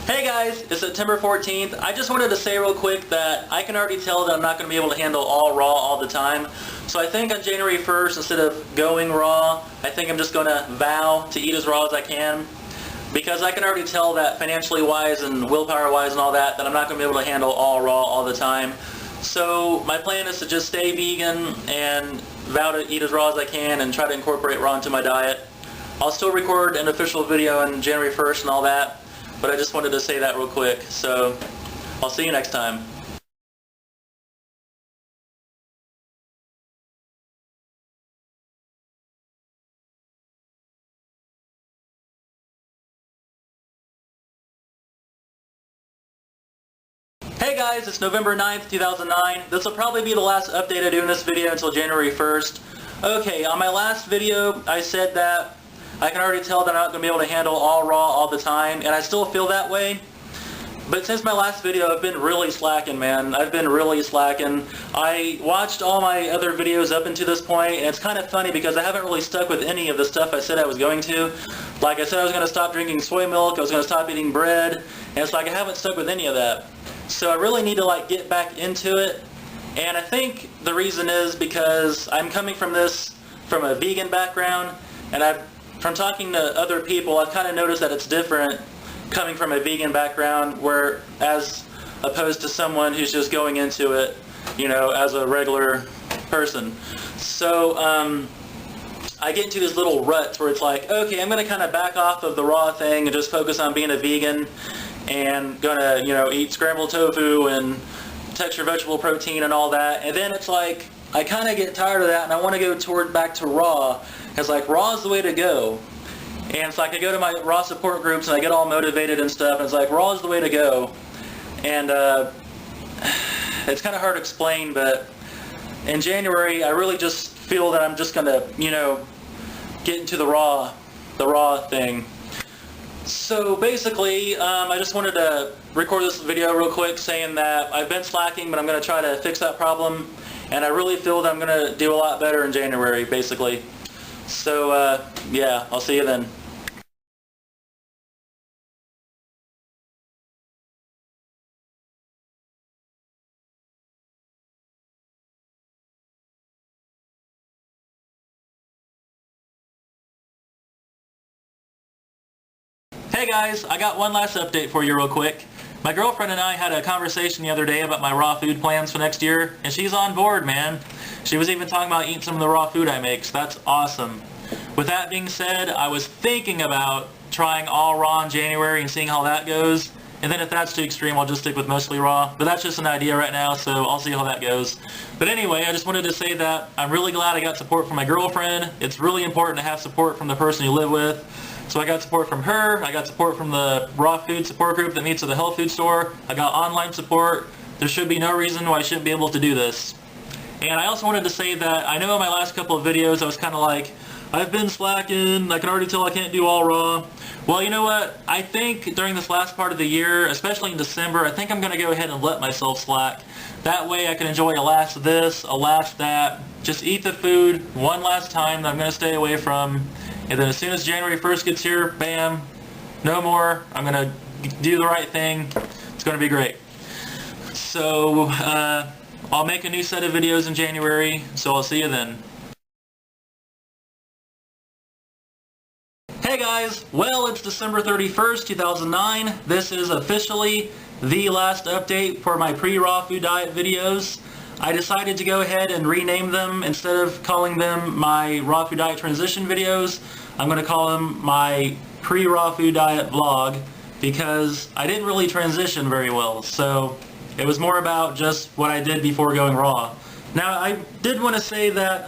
Hey guys, it's September 14th. I just wanted to say real quick that I can already tell that I'm not going to be able to handle all raw all the time. So I think on January 1st, instead of going raw, I think I'm just going to vow to eat as raw as I can. Because I can already tell that financially wise and willpower wise and all that, that I'm not going to be able to handle all raw all the time. So my plan is to just stay vegan and vow to eat as raw as I can and try to incorporate raw into my diet. I'll still record an official video on January 1st and all that. But I just wanted to say that real quick, so I'll see you next time. Hey guys, it's November 9th, 2009. This will probably be the last update I do in this video until January 1st. Okay, on my last video I said that I can already tell that I'm not going to be able to handle all raw all the time, and I still feel that way. But since my last video, I've been really slacking, man. I've been really slacking. I watched all my other videos up until this point, and it's kind of funny because I haven't really stuck with any of the stuff I said I was going to. Like I said I was going to stop drinking soy milk, I was going to stop eating bread, and it's like I haven't stuck with any of that. So I really need to like get back into it, and I think the reason is because I'm coming from this from a vegan background, and from talking to other people, I've kind of noticed that it's different coming from a vegan background, where as opposed to someone who's just going into it, you know, as a regular person. So I get into this little rut where it's like, okay, I'm going to kind of back off of the raw thing and just focus on being a vegan and gonna, you know, eat scrambled tofu and texture vegetable protein and all that. And then it's like I kind of get tired of that and I want to go back to raw. It's like raw is the way to go. And it's like I go to my raw support groups and I get all motivated and stuff, and it's like raw is the way to go. And it's kind of hard to explain, but in January I really just feel that I'm just gonna, you know, get into the raw thing. So basically, I just wanted to record this video real quick saying that I've been slacking, but I'm going to try to fix that problem, and I really feel that I'm going to do a lot better in January, basically. So yeah, I'll see you then. Hey guys, I got one last update for you real quick. My girlfriend and I had a conversation the other day about my raw food plans for next year, and she's on board, man. She was even talking about eating some of the raw food I make, so that's awesome. With that being said, I was thinking about trying all raw in January and seeing how that goes, and then if that's too extreme, I'll just stick with mostly raw. But that's just an idea right now, so I'll see how that goes. But anyway, I just wanted to say that I'm really glad I got support from my girlfriend. It's really important to have support from the person you live with. So I got support from her, I got support from the raw food support group that meets at the health food store, I got online support there should be no reason why I shouldn't be able to do this. And I also wanted to say that I know in my last couple of videos I was kind of like, I've been slacking, I can already tell I can't do all raw. Well, you know what, I think during this last part of the year, especially in December, I think I'm going to go ahead and let myself slack. That way I can enjoy a last of this, a last that, just eat the food one last time that I'm going to stay away from, and then as soon as January 1st gets here, bam, no more, I'm going to do the right thing, it's going to be great. So, I'll make a new set of videos in January, so I'll see you then. Hey guys, well, it's December 31st, 2009. This is officially the last update for my pre-raw food diet videos. I decided to go ahead and rename them. Instead of calling them my raw food diet transition videos, I'm going to call them my pre-raw food diet vlog, because I didn't really transition very well, so it was more about just what I did before going raw. Now, I did want to say that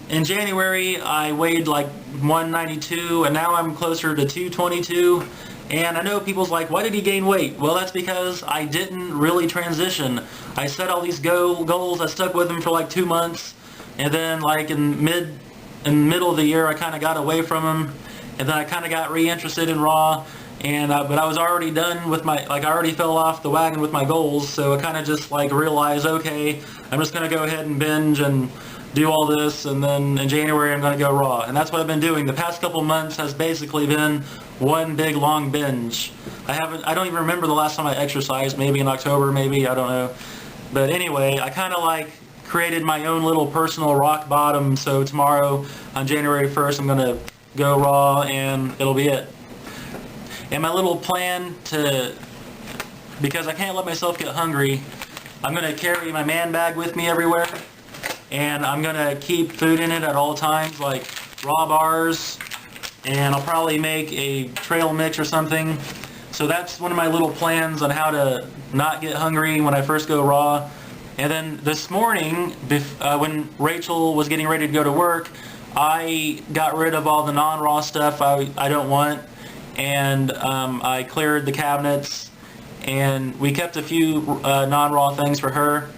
in January I weighed like 192, and now I'm closer to 222. And I know people's like, why did he gain weight? Well, that's because I didn't really transition. I set all these goals, I stuck with them for like 2 months, and then like in the middle of the year I kind of got away from them, and then I kind of got reinterested in raw. And but I was already done with my, like, I already fell off the wagon with my goals, so I kind of just like realized, okay, I'm just going to go ahead and binge and do all this, and then in January I'm going to go raw. And that's what I've been doing. The past couple months has basically been one big long binge. I don't even remember the last time I exercised, maybe in October, maybe, I don't know. But anyway, I kind of like created my own little personal rock bottom, so tomorrow on January 1st I'm going to go raw and it'll be it. And my little plan because I can't let myself get hungry, I'm going to carry my man bag with me everywhere, and I'm going to keep food in it at all times, like raw bars, and I'll probably make a trail mix or something. So that's one of my little plans on how to not get hungry when I first go raw. And then this morning, when Rachel was getting ready to go to work, I got rid of all the non-raw stuff I don't want. And I cleared the cabinets, and we kept a few non-raw things for her.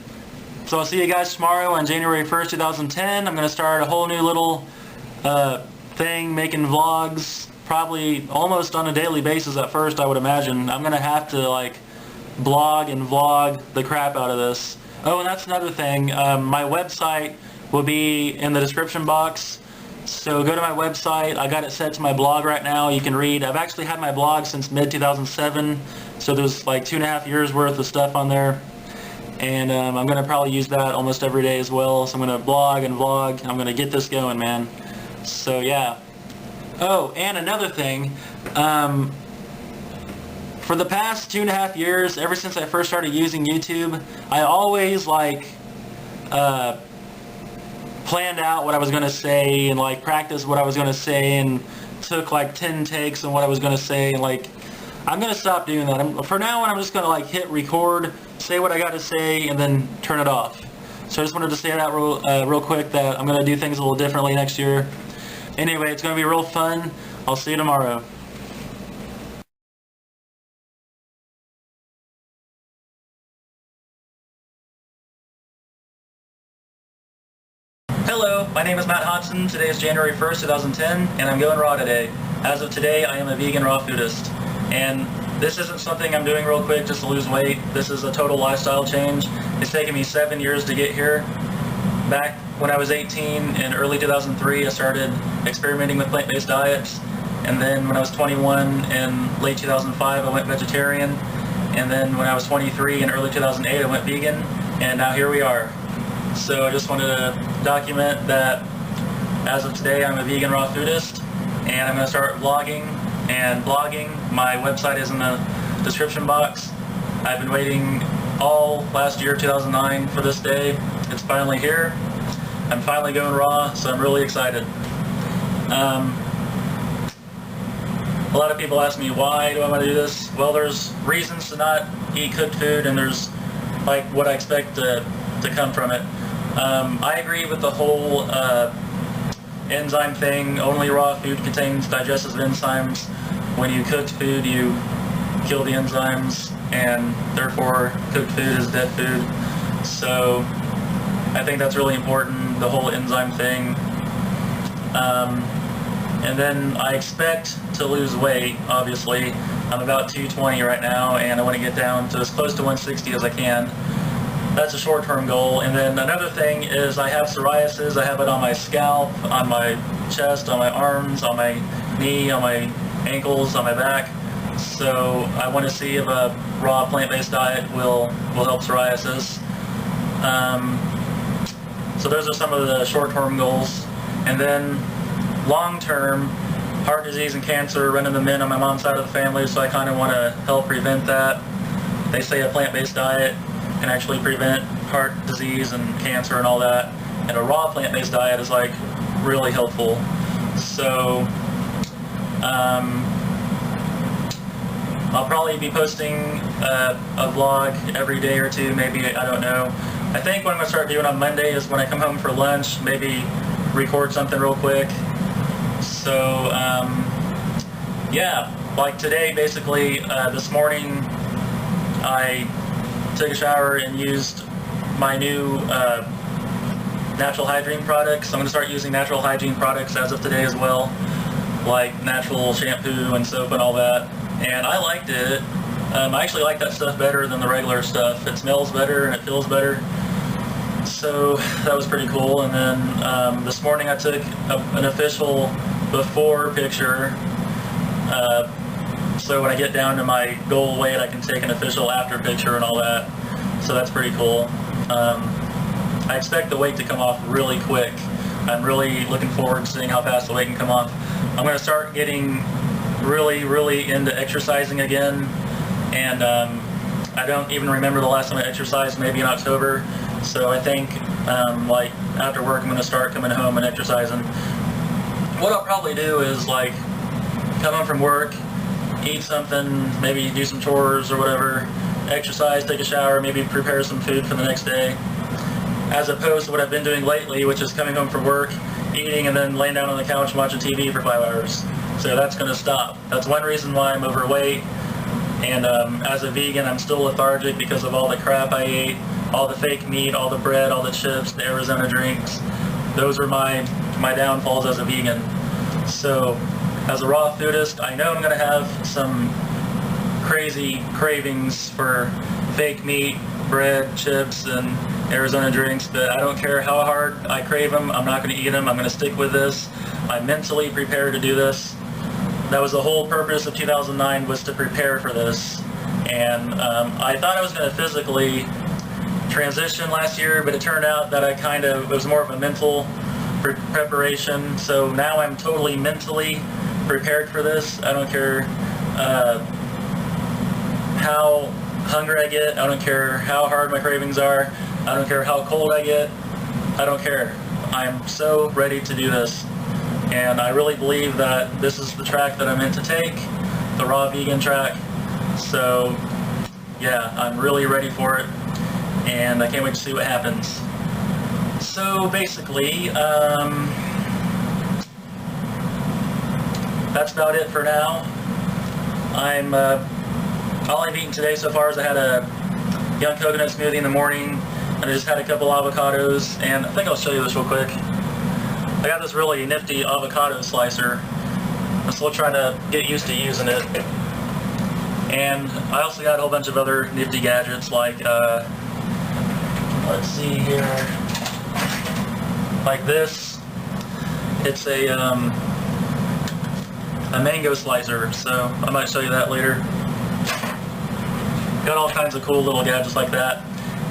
So I'll see you guys tomorrow on January 1st, 2010. I'm going to start a whole new little thing, making vlogs, probably almost on a daily basis at first, I would imagine. I'm going to have to like blog and vlog the crap out of this. Oh, and that's another thing. My website will be in the description box. So go to my website. I got it set to my blog right now. You can read. I've actually had my blog since mid-2007, so there's like 2.5 years worth of stuff on there. And I'm going to probably use that almost every day as well. So I'm going to blog and vlog. I'm going to get this going, man. So yeah. Oh, and another thing. For the past 2.5 years, ever since I first started using YouTube, I always like planned out what I was going to say, and like practiced what I was going to say, and took like 10 takes on what I was going to say, and like I'm going to stop doing that. For now on, I'm just going to like hit record, say what I got to say, and then turn it off. So I just wanted to say that real quick, that I'm going to do things a little differently next year. Anyway, it's going to be real fun. I'll see you tomorrow. Hello, my name is Matt Hodson. Today is January 1st, 2010, and I'm going raw today. As of today, I am a vegan raw foodist. And this isn't something I'm doing real quick just to lose weight. This is a total lifestyle change. It's taken me 7 years to get here. Back when I was 18, in early 2003, I started experimenting with plant-based diets. And then when I was 21, in late 2005, I went vegetarian. And then when I was 23, in early 2008, I went vegan. And now here we are. So I just wanted to document that as of today I'm a vegan raw foodist, and I'm going to start vlogging and blogging. My website is in the description box. I've been waiting all last year, 2009, for this day. It's finally here. I'm finally going raw, so I'm really excited. A lot of people ask me, why do I want to do this? Well, there's reasons to not eat cooked food, and there's like what I expect to come from it. I agree with the whole enzyme thing. Only raw food contains digestive enzymes. When you cook food, you kill the enzymes, and therefore cooked food is dead food. So I think that's really important, the whole enzyme thing. And then I expect to lose weight, obviously. I'm about 220 right now, and I want to get down to as close to 160 as I can. That's a short-term goal. And then another thing is I have psoriasis. I have it on my scalp, on my chest, on my arms, on my knee, on my ankles, on my back. So I want to see if a raw plant-based diet will help psoriasis. So those are some of the short-term goals. And then long-term, heart disease and cancer run in the men on my mom's side of the family, so I kind of want to help prevent that. They say a plant-based diet can actually prevent heart disease and cancer and all that, and a raw plant-based diet is like really helpful. So I'll probably be posting a vlog every day or two, maybe, I don't know. I think what I'm going to start doing on Monday is when I come home for lunch, maybe record something real quick. So yeah, like today basically, this morning I took a shower and used my new natural hygiene products. I'm going to start using natural hygiene products as of today as well, like natural shampoo and soap and all that, and I liked it. I actually like that stuff better than the regular stuff. It smells better and it feels better, so that was pretty cool. And then this morning I took an official before picture, so when I get down to my goal weight I can take an official after picture and all that, so that's pretty cool. I expect the weight to come off really quick. I'm really looking forward to seeing how fast the weight can come off. I'm going to start getting really into exercising again, and I don't even remember the last time I exercised, maybe in October. So I think like after work I'm going to start coming home and exercising. What I'll probably do is like come home from work, eat something, maybe do some chores or whatever, exercise, take a shower, maybe prepare some food for the next day, as opposed to what I've been doing lately, which is coming home from work, eating, and then laying down on the couch and watching TV for 5 hours. So that's going to stop. That's one reason why I'm overweight, and as a vegan I'm still lethargic because of all the crap I ate, all the fake meat, all the bread, all the chips, the Arizona drinks. Those are my downfalls as a vegan. So as a raw foodist, I know I'm going to have some crazy cravings for fake meat, bread, chips, and Arizona drinks, but I don't care how hard I crave them. I'm not going to eat them. I'm going to stick with this. I'm mentally prepared to do this. That was the whole purpose of 2009, was to prepare for this. And I thought I was going to physically transition last year, but it turned out that it was more of a mental preparation. So now I'm totally mentally prepared for this. I don't care how hungry I get. I don't care how hard my cravings are. I don't care how cold I get. I don't care. I'm so ready to do this. And I really believe that this is the track that I'm meant to take, the raw vegan track. So yeah, I'm really ready for it, and I can't wait to see what happens. So basically, that's about it for now. All I've eaten today so far is I had a young coconut smoothie in the morning, and I just had a couple avocados, and I think I'll show you this real quick. I got this really nifty avocado slicer. I'm still trying to get used to using it. And I also got a whole bunch of other nifty gadgets, like, let's see here, like this. It's a mango slicer, so I might show you that later. Got all kinds of cool little gadgets like that.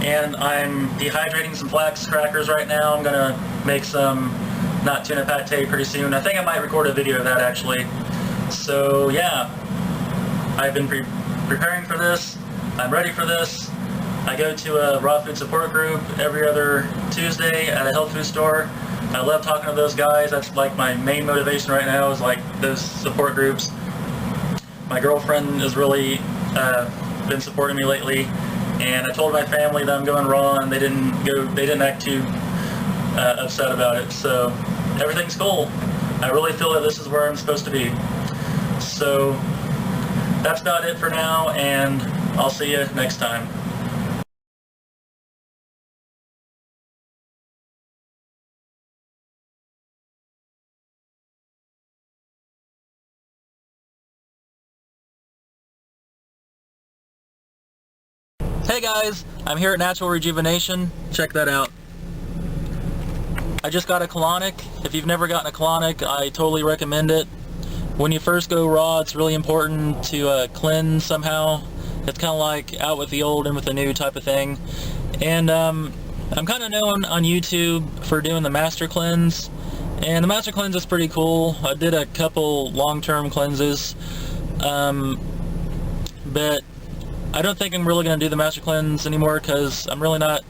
And I'm dehydrating some flax crackers right now. I'm gonna make some tuna pâté pretty soon. I think I might record a video of that actually. So yeah, I've been preparing for this. I'm ready for this. I go to a raw food support group every other Tuesday at a health food store. I love talking to those guys. That's like my main motivation right now, is like those support groups. My girlfriend has really been supporting me lately, and I told my family that I'm going raw, and they didn't act too upset about it. So everything's cool. I really feel that this is where I'm supposed to be. So that's about it for now, and I'll see you next time. Hey guys, I'm here at Natural Rejuvenation. Check that out. I just got a colonic. If you've never gotten a colonic, I totally recommend it. When you first go raw, it's really important to cleanse somehow. It's kind of like out with the old and with the new type of thing. And I'm kind of known on YouTube for doing the master cleanse. And the master cleanse is pretty cool. I did a couple long-term cleanses. But I don't think I'm really going to do the master cleanse anymore because I'm really not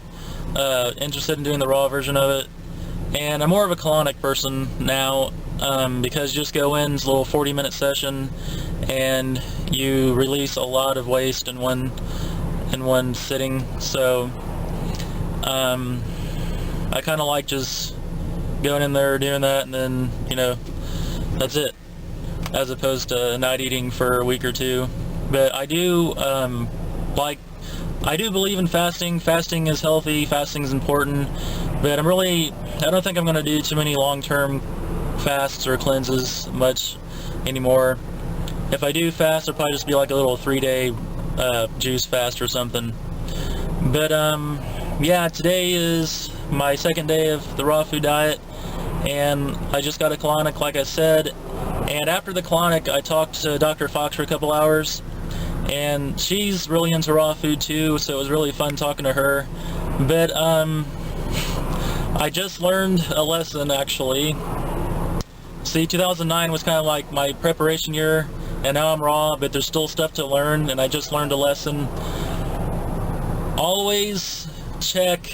interested in doing the raw version of it. And I'm more of a colonic person now because you just go in, it's a little 40-minute session, and you release a lot of waste in one sitting. So I kind of like just going in there, doing that, and then, you know, that's it, as opposed to not eating for a week or two. But I do I do believe in fasting. Fasting is healthy, fasting is important, but I don't think I'm going to do too many long-term fasts or cleanses much anymore. If I do fast, it'll probably just be like a little 3-day juice fast or something. But yeah, today is my second day of the raw food diet, and I just got a colonic, like I said. And after the colonic, I talked to Dr. Fox for a couple hours, and she's really into raw food too, so it was really fun talking to her. But I just learned a lesson, actually. See, 2009 was kind of like my preparation year, and now I'm raw, but there's still stuff to learn, and I just learned a lesson. Always check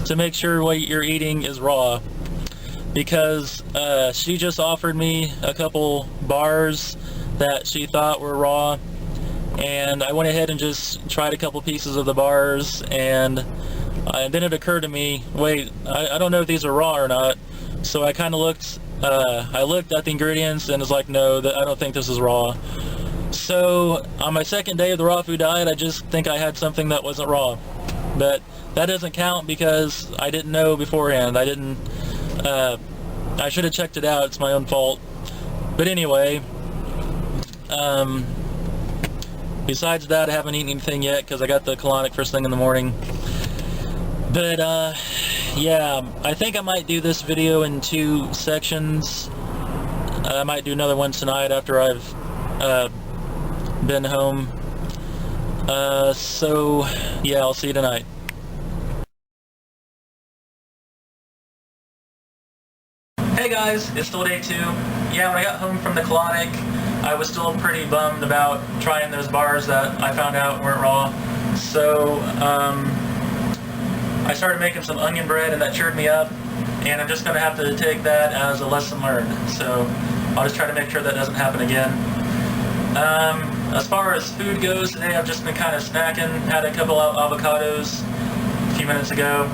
to make sure what you're eating is raw, because she just offered me a couple bars that she thought were raw, and I went ahead and just tried a couple pieces of the bars, and then it occurred to me, wait, I don't know if these are raw or not. So I kind of looked at the ingredients and was like, no, I don't think this is raw. So on my second day of the raw food diet, I just think I had something that wasn't raw. But that doesn't count because I didn't know beforehand. I should have checked it out. It's my own fault. But anyway, besides that, I haven't eaten anything yet because I got the colonic first thing in the morning. But yeah, I think I might do this video in 2 sections. I might do another one tonight after I've been home. So yeah, I'll see you tonight. Hey guys, it's still day 2. Yeah, when I got home from the colonic, I was still pretty bummed about trying those bars that I found out weren't raw. So I started making some onion bread, and that cheered me up, and I'm just going to have to take that as a lesson learned. So I'll just try to make sure that doesn't happen again. As far as food goes, today I've just been kind of snacking. Had a couple of avocados a few minutes ago.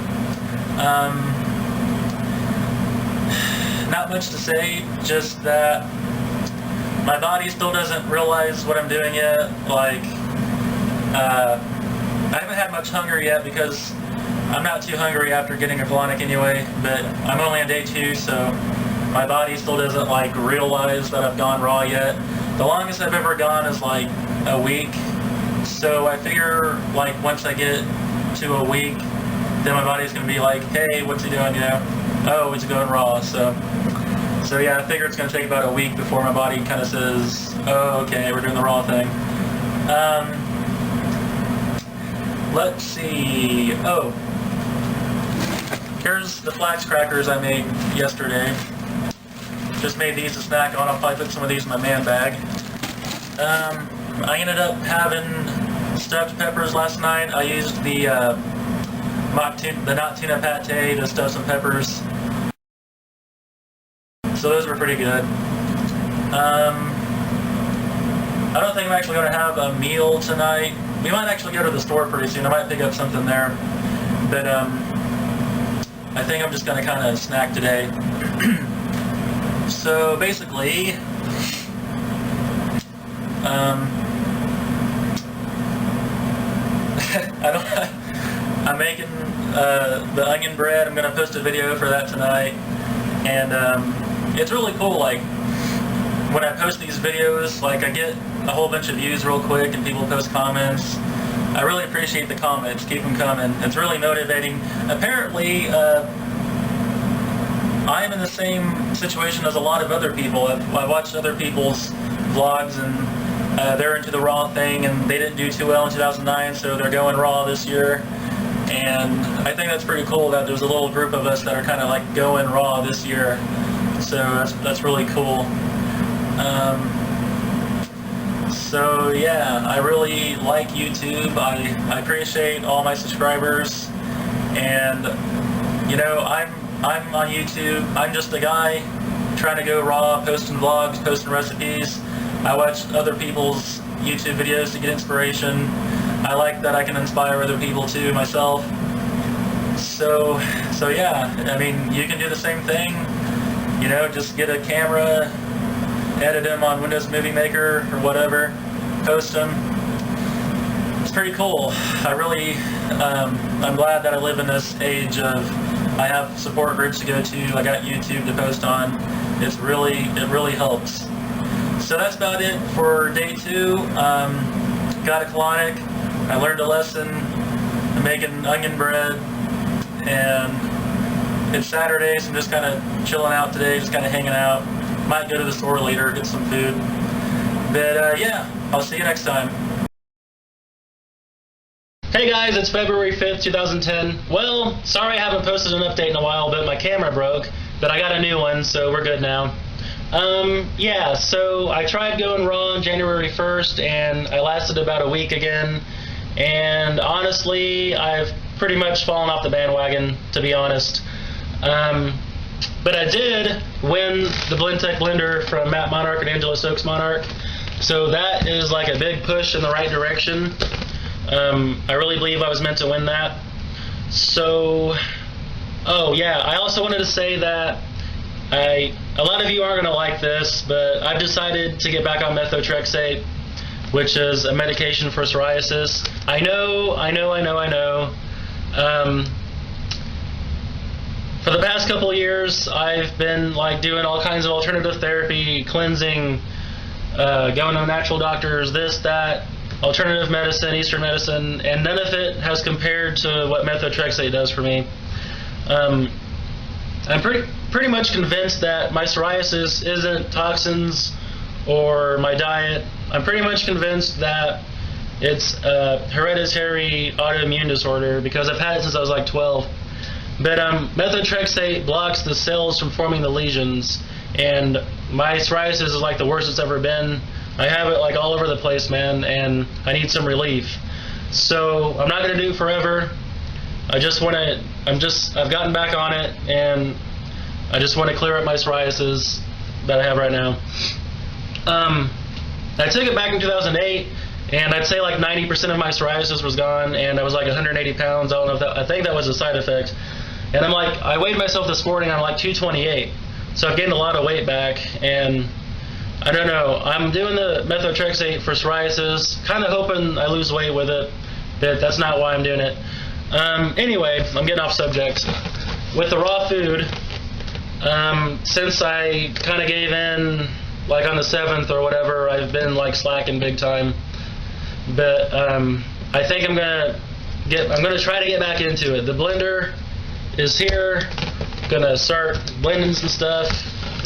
Not much to say, just that my body still doesn't realize what I'm doing yet. Like, I haven't had much hunger yet because I'm not too hungry after getting a colonic anyway, but I'm only on day 2, so my body still doesn't like realize that I've gone raw yet. The longest I've ever gone is like a week, so I figure like once I get to a week, then my body's gonna be like, hey, what's he doing, you know? Oh, it's going raw. So yeah, I figure it's gonna take about a week before my body kind of says, oh, okay, we're doing the raw thing. Let's see. Oh, here's the flax crackers I made yesterday. Just made these a snack on. I'll probably put some of these in my man bag. I ended up having stuffed peppers last night. I used the not tuna pâté to stuff some peppers. So those were pretty good. I don't think I'm actually going to have a meal tonight. We might actually go to the store pretty soon. I might pick up something there. But I think I'm just going to kind of snack today. So basically, the onion bread. I'm going to post a video for that tonight. And it's really cool, like, when I post these videos, like, I get a whole bunch of views real quick and people post comments. I really appreciate the comments. Keep them coming. It's really motivating. Apparently, I'm in the same situation as a lot of other people. I watched other people's vlogs, and they're into the raw thing, and they didn't do too well in 2009, so they're going raw this year. And I think that's pretty cool that there's a little group of us that are kind of like going raw this year. So that's really cool. So yeah, I really like YouTube. I appreciate all my subscribers, and you know, I'm on YouTube. I'm just a guy trying to go raw, posting vlogs, posting recipes. I watch other people's YouTube videos to get inspiration. I like that I can inspire other people too myself. So yeah, I mean, you can do the same thing. You know, just get a camera, edit them on Windows Movie Maker or whatever, post them. It's pretty cool. I'm glad that I live in this age of, I have support groups to go to, I got YouTube to post on. It really helps. So that's about it for day 2. Got a colonic. I learned a lesson. I'm making onion bread, and it's Saturday, so I'm just kind of chilling out today, just kind of hanging out. Might go to the store later, get some food. But yeah, I'll see you next time. Hey guys, it's February 5th, 2010. Well, sorry I haven't posted an update in a while, but my camera broke, but I got a new one, so we're good now. Yeah, so I tried going raw on January 1st, and I lasted about a week again, and honestly, I've pretty much fallen off the bandwagon, to be honest. But I did win the Blendtec Blender from Matt Monarch and Angela Stokes Monarch, so that is like a big push in the right direction. I really believe I was meant to win that. So, oh yeah, I also wanted to say that a lot of you aren't going to like this, but I've decided to get back on methotrexate, which is a medication for psoriasis. I know. For the past couple of years, I've been like doing all kinds of alternative therapy, cleansing, going to natural doctors, this, that, alternative medicine, Eastern medicine, and none of it has compared to what methotrexate does for me. I'm pretty much convinced that my psoriasis isn't toxins or my diet. I'm pretty much convinced that it's a hereditary autoimmune disorder because I've had it since I was like 12. But methotrexate blocks the cells from forming the lesions, and my psoriasis is like the worst it's ever been. I have it like all over the place, man, and I need some relief. So I'm not gonna do it forever. I've gotten back on it, and I just want to clear up my psoriasis that I have right now. I took it back in 2008, and I'd say like 90% of my psoriasis was gone, and I was like 180 pounds. I don't know if I think that was a side effect. And I weighed myself this morning, I'm like 228. So I've gained a lot of weight back, and I don't know, I'm doing the methotrexate for psoriasis, kind of hoping I lose weight with it, but that's not why I'm doing it. Anyway, I'm getting off subject. With the raw food, since I kind of gave in, like on the 7th or whatever, I've been like slacking big time. But I think I'm gonna try to get back into it. The blender is here. Gonna start blending some stuff,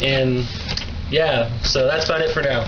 and yeah, so that's about it for now.